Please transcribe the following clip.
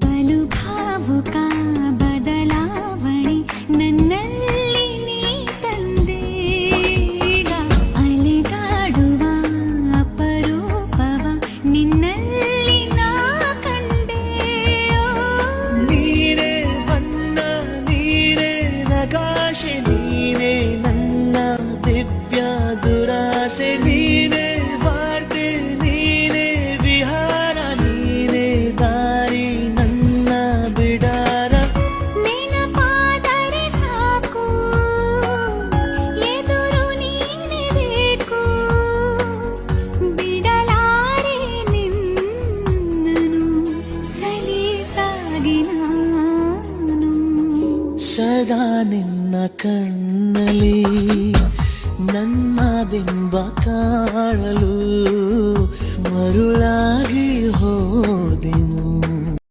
ಬಲು ಭಾವುಕ ಬದಲಾವಣೆ ನನ್ನಲ್ಲಿ ನೀ ತಂದೆ. ಈಗ ಅಲೆದಾಡುವ ಅಪರೂಪವ ನಿನ್ನಲ್ಲಿ ನಾ ಕಂಡೆ. ನೀನೇ ಬಣ್ಣ, ನೀನೇ ನಗಾಶೆ, ನೀನೇ ನನ್ನ ದಿವ್ಯ ದುರಾಸೆ. ನೀನೇ ವಾರ್ತೆ, ನೀನೇ ವಿಹಾರ, ನೀನೇ ದಾರಿ ನನ್ನ ಬಿಡಾರ. ನೆನಪಾದರೆ ಸಾಕು, ಎದುರು ನೀನೇ ಬೇಕು. ಬಿಡಲಾರೆ ನಿನ್ನನು ಸಲೀಸಾಗಿ ನಾನು. ಸದಾ ನಿನ್ನ ಕಣ್ಣಲ್ಲಿ